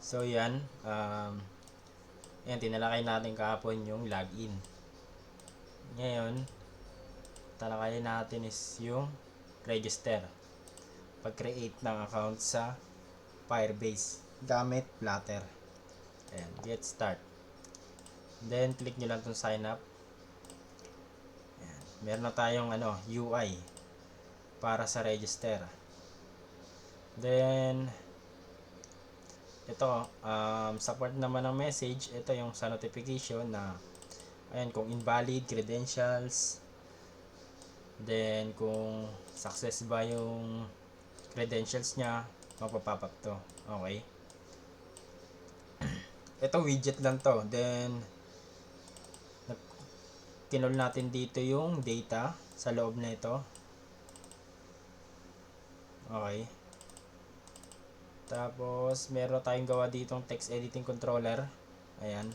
So yan, yan tinalakay natin kahapon yung login. Ngayon, talakayin natin is yung register. Pag-create ng account sa Firebase gamit Flutter. Ayan, get start. Then click nyo lang itong sign up. Ayan, meron na tayong UI para sa register. Then ito, support naman ng message. Ito yung sa notification na ayan, kung invalid credentials, then kung success ba yung credentials nya, magpa-pop up to. Okay, ito widget lang to. Then kinol natin dito yung data sa loob na ito. Okay, tapos meron tayong gawa ditong text editing controller. Ayan,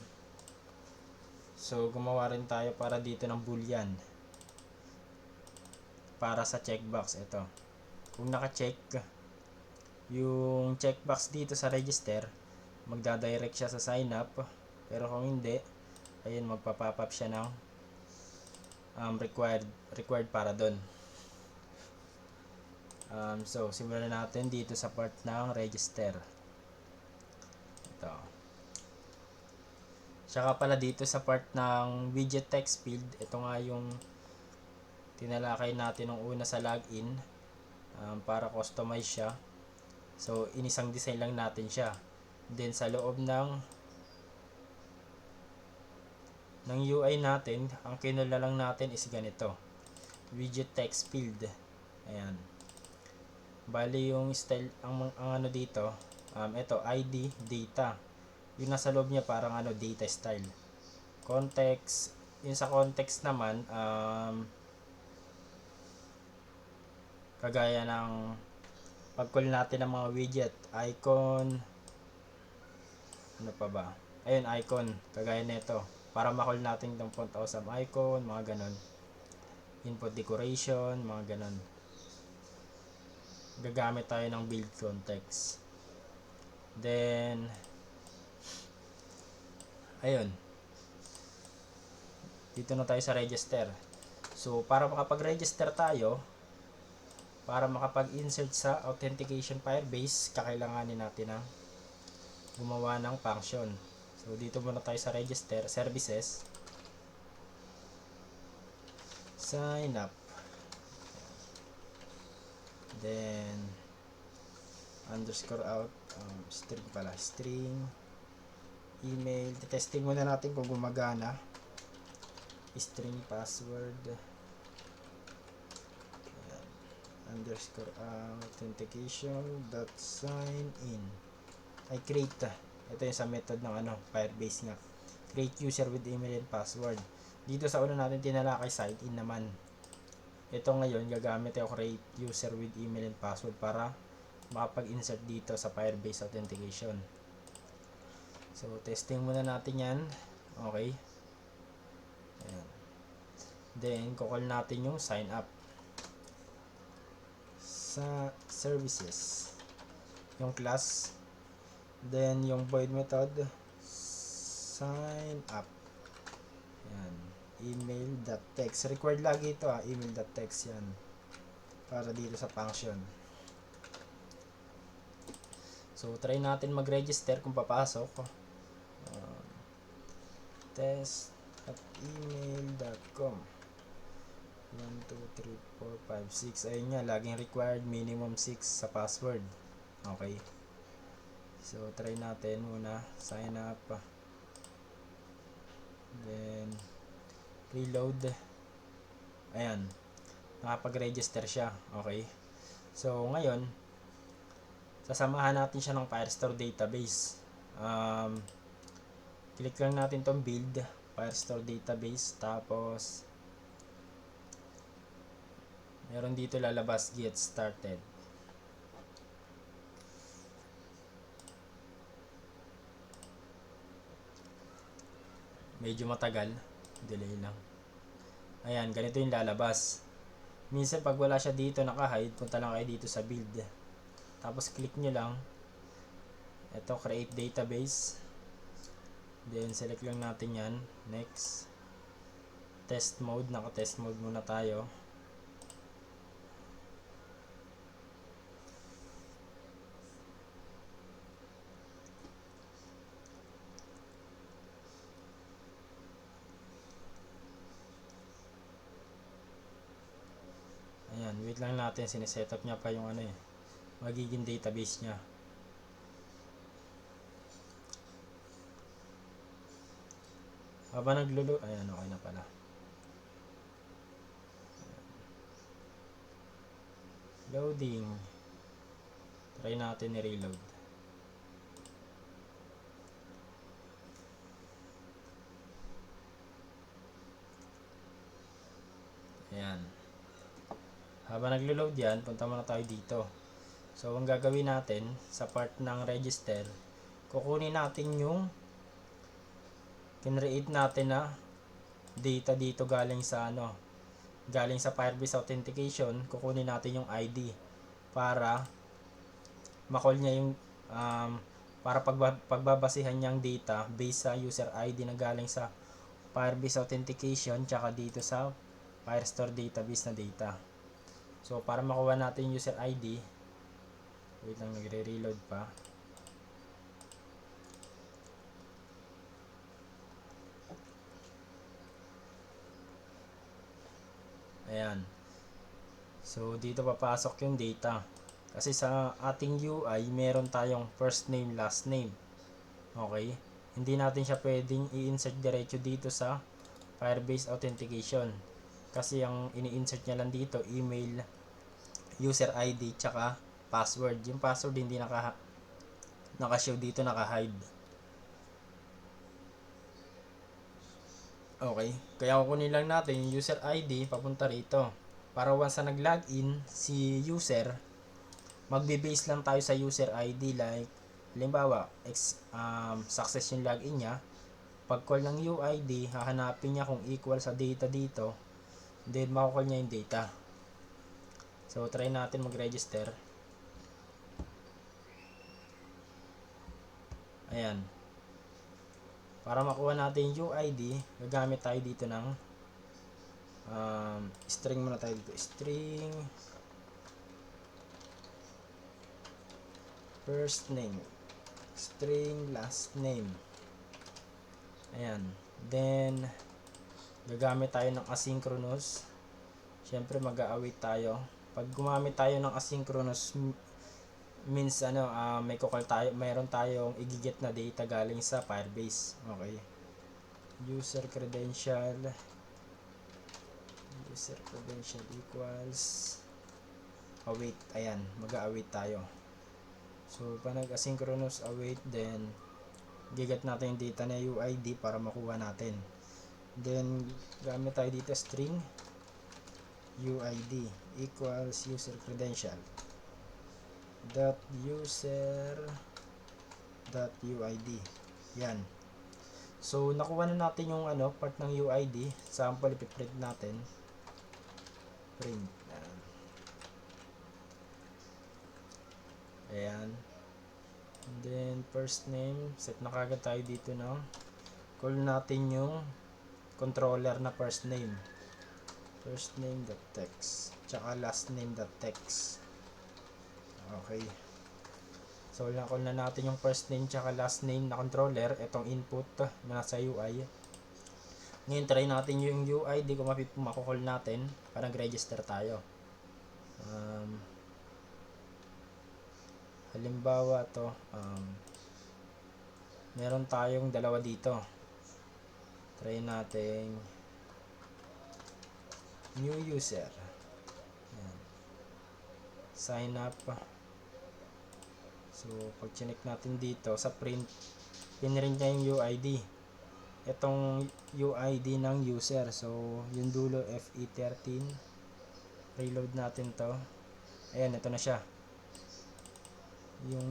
so gumawa rin tayo para dito ng boolean para sa checkbox. Ito, kung naka-check yung checkbox dito sa register, magdadirect siya sa sign up. Pero kung hindi, ayun, magpa-pop up siya ng required para doon. So simulan natin dito sa part ng register. Ito, saka pala dito sa part ng widget text field, ito nga yung tinalakay natin nung una sa login, para customize siya. So inisang design lang natin siya. Then sa loob ng UI natin, ang kinula lang natin is ganito, widget text field. Ayan, bali yung style, ang ano dito, ito ID data, yung nasa loob niya parang data style. Context, yung sa context naman, kagaya ng pag-call natin ng mga widget, icon, ano pa ba, ayun, icon, kagaya nito, para ma-call natin itong font awesome icon, mga ganon. Input decoration, mga ganon. Gagamit tayo ng build context. Then ayun, dito na tayo sa register. So para makapag-register tayo, para makapag-insert sa authentication Firebase, kakailanganin natin ng gumawa ng function. So dito muna tayo sa register, services, sign up, then underscore out, string email. Testing muna natin kung gumagana. String password, underscore authentication dot sign in. Ay, create. Ito yung sa method ng Firebase nga, create user with email and password. Dito sa una natin tinalakay sign in naman. Ito ngayon gagamit tayo create user with email and password para makapag-insert dito sa Firebase authentication. So testing muna natin yan. Okay, ayan. Then kukol natin yung sign up sa services, yung class, then yung void method sign up. Yan, email.text, required lagi ito, email.text yan para dito sa function. So try natin mag-register kung papasok. Test at email.com 1, 2, 3, 4, 5, 6. Ayun nga, laging required minimum 6 sa password. Okay, so try natin muna, sign up, then reload. Ayan, nakapag-register siya. Okay, so ngayon sasamahan natin siya ng Firestore database. Click lang natin tong build Firestore database, tapos meron dito lalabas get started. Medyo matagal, delay lang. Ayan, ganito yung lalabas. Minsan pag wala siya dito naka-hide, punta lang kayo dito sa build, tapos click nyo lang, Ito, create database. Then select lang natin yan. Next. Test mode, naka test mode muna tayo. Ayan, wait lang natin, sinisetup niya pa yung ano eh, magiging database niya. Habang naglulo, ayan, okay na pala. Loading. Try natin i-reload. Ayan. Habang naglo-load yan, punta muna tayo dito. So, ang gagawin natin sa part ng register, kukunin natin yung kinreate natin na data dito galing sa ano, galing sa Firebase authentication. Kukunin natin yung ID para ma-call niya yung para pagbabasihan niyang data based sa user ID na galing sa Firebase authentication tsaka dito sa Firestore database na data. So para makuha natin yung user ID, wait lang, nagre-reload pa. Ayan. So dito papasok yung data. Kasi sa ating UI, meron tayong first name, last name. Okay? Hindi natin siya pwedeng i-insert diretso dito sa Firebase authentication. Kasi ang ini-insert niya lang dito, email, user ID, tsaka password. Yung password hindi naka-show dito, naka-hide. Okay? Kaya kukunin lang natin yung user ID papunta rito. Para once na nag-login si user, magbe-base lang tayo sa user ID. Like, halimbawa, success yung login niya. Pag call ng UID, hahanapin niya kung equal sa data dito. Then, makukall niya yung data. So, try natin mag-register. Ayan. Para makuha natin yung UID, gagamit tayo dito ng string muna tayo dito. String first name, string last name. Ayan. Then, gagamit tayo ng asynchronous. Siyempre, mag-a-await tayo. Pag gumamit tayo ng asynchronous, means may kukal tayo, mayroon tayong igigit na data galing sa Firebase. Okay. User credential equals await. Ayan, mag-a-await tayo. So, pag nag-asynchronous await, then gigat natin yung data na UID para makuha natin. Then, gamit tayo dito string UID equals user credential .user.uid. Yan. So, nakuha na natin yung part ng UID. Sample, ipiprint natin. Print. Ayan. And then, first name. Set na kagad tayo dito, no? Call natin yung controller na first name. First name.text. Tsaka last name.text. Okay. So, call na natin yung first name tsaka last name na controller. Itong input na nasa UI. Ngayon, try natin yung UID kung makukall natin para nag-register tayo. Halimbawa to, meron tayong dalawa dito. Try natin new user. Ayan. Sign up. So, pag chinek natin dito sa print, pinrint niya yung UID. Itong UID ng user. So, yung dulo FE13. Reload natin to. Ayan, ito na siya. Yung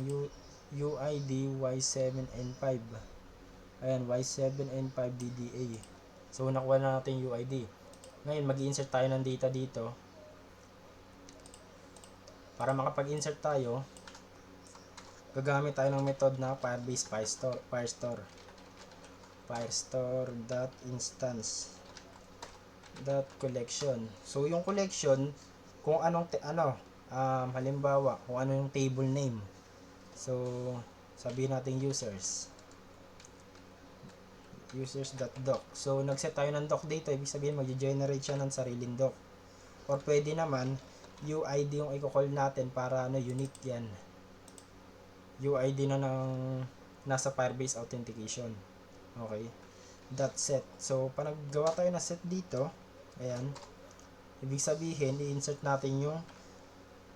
UID Y7N5. Ayan, Y7N5DDA. So, nakuha na natin yung UID. Ngayon, mag-insert tayo ng data dito. Para makapag-insert tayo, gagamit tayo ng method na Firebase Firestore dot instance dot collection. So yung collection, kung anong halimbawa kung ano yung table name. So sabihin natin users.doc. So nagset tayo ng doc data, ibig sabihin mag-generate siya ng sariling doc. Or pwede naman UID yung i-call natin para unique yan. UID na ng nasa Firebase authentication. Okay. .set. So pag naggawa tayo ng set dito, ayan, ibig sabihin i-insert natin yung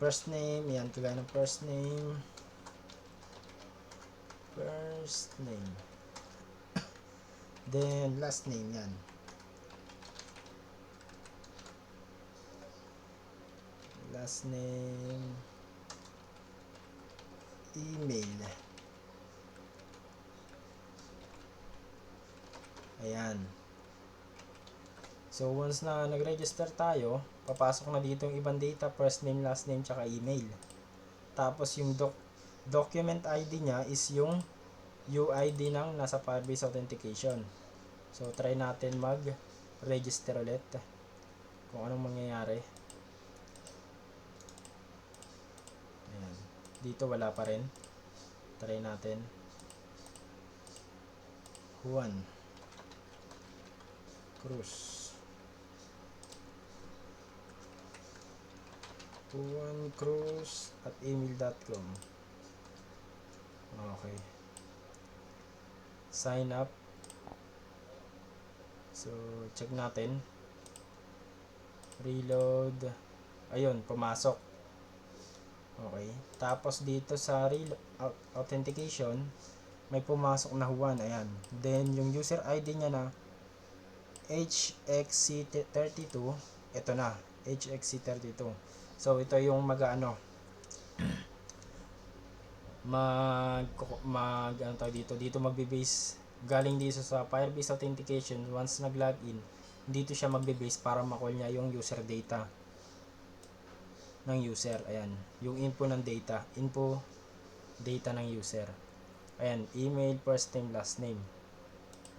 first name, yan, kagaya ng first name, then last name, yan, last name, email, ayan. So once na nag-register tayo, papasok na dito yung ibang data, first name, last name, tsaka email. Tapos yung document ID nya is yung UID ng nasa Firebase authentication. So try natin mag-register ulit kung anong mangyayari. Ayan. Dito wala pa rin. Try natin. Juan Cruz at email.com. Okay. Sign up. So check natin. Reload. Ayun, pumasok. Okay. Tapos dito sa authentication, may pumasok na Juan. Ayan. Then yung user ID niya na HXC32. Ito na. HXC32. So ito yung ano tayo dito magbe-base galing dito sa Firebase authentication. Once nag-login, dito siya magbe-base para ma-call niya yung user data ng user. Ayan, yung info data ng user. Ayan, email, first name, last name.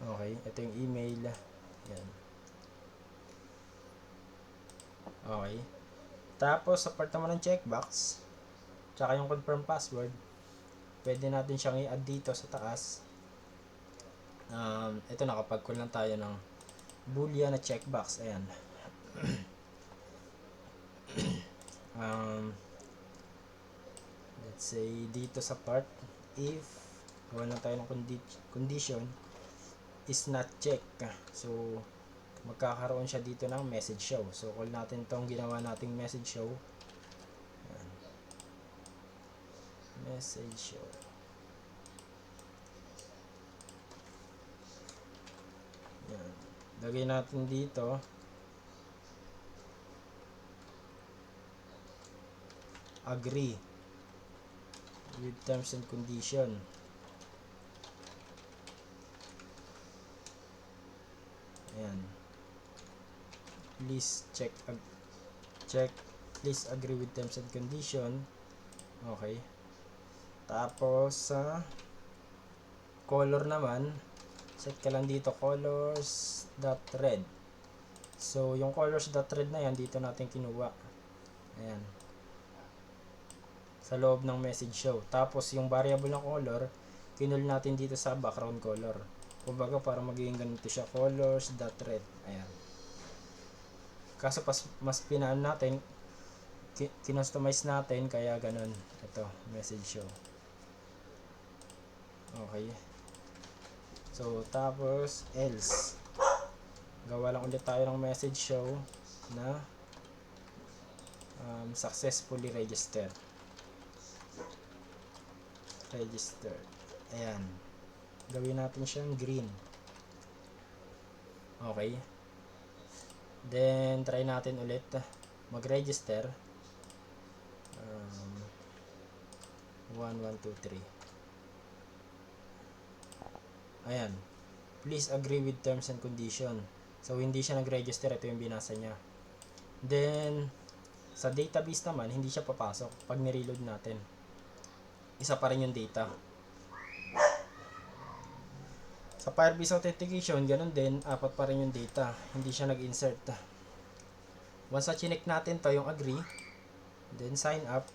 Okay, ito yung email. Ayan. Okay. Tapos sa part naman ng checkbox, tsaka yung confirm password, pwede natin siyang i-add dito sa taas. Ito nakapag-call lang tayo ng boolean na checkbox. Ayan. Let's say dito sa part, if gawa lang tayo ng condition is not checked. So magkakaroon siya dito ng message show. So call natin tong ginawa nating message show. Ayan. Message show. Ayan. Lagay natin dito agree with terms and condition. Ayan. Please please agree with terms and condition. Okay. Tapos sa color naman, set ka lang dito colors.red. So yung colors.red na yan dito natin kinuha. Ayan. Sa loob ng message show. Tapos yung variable ng color, kinul natin dito sa background color. Kumbaga para magiging ganito siya, colors.red. Ayan. Kaso mas pinaan natin, kinustomize natin, kaya ganun. Ito, message show. Okay. So tapos else, gawa lang ulit tayo ng message show na successfully registered. Ayan, gawin natin siyang green. Okay, then try natin ulit mag-register. 1, 1, 2, 3. Ayan, please agree with terms and condition. So hindi siya nag-register, ito yung binasa niya. Then sa database naman, hindi siya papasok pag ni-reload natin. isa pa rin yung data. Sa Firebase Authentication, ganun din, apat pa rin yung data. Hindi siya nag-insert. Once na chinek natin to, yung agree, then sign up,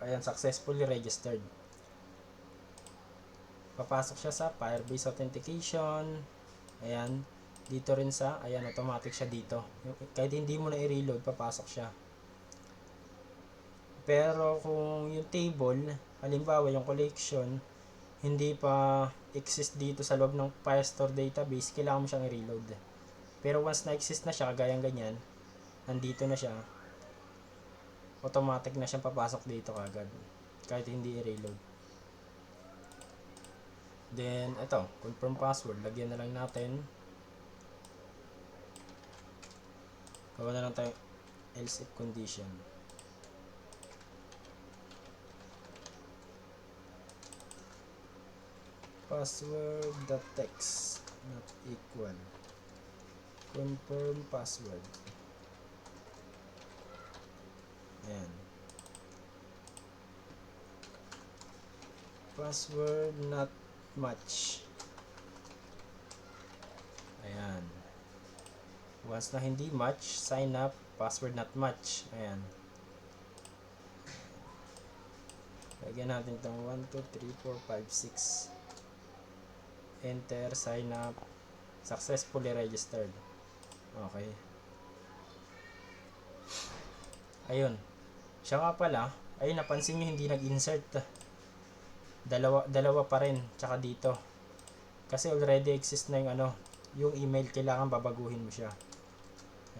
ayan, successfully registered. Papasok siya sa Firebase Authentication, ayan, dito rin sa, ayan, automatic siya dito. Kahit hindi mo na i-reload, papasok siya. Pero kung yung table, halimbawa yung collection, hindi pa exist dito sa loob ng Firestore database, kailangan mo siyang i-reload. Pero once na-exist na siya, kagayang ganyan, nandito na siya, automatic na siyang papasok dito kagad, kahit hindi i-reload. Then, ito, confirm password, lagyan na lang natin. Gawa na lang tayo else if condition. Password.text not equal confirm password. Ayan. Password not match. Ayan. Once na hindi match, sign up, password not match. Ayan. Lagyan natin itong 1, 2, 3, 4, 5, 6. Enter, sign up, successfully registered. Okay. Ayun. Siya nga pala, ayun, napansin nyo hindi nag-insert. Dalawa pa rin, tsaka dito. Kasi already exist na yung yung email, kailangan babaguhin mo siya.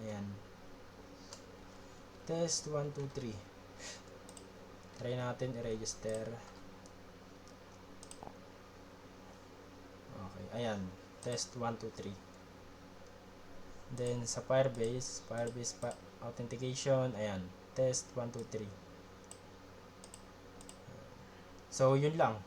Ayan. Test 1, 2, 3. Try natin i-register. Okay, ayan. Test 1, 2, 3. Then sa Firebase Authentication, ayan. Test 1, 2, 3. So, yun lang.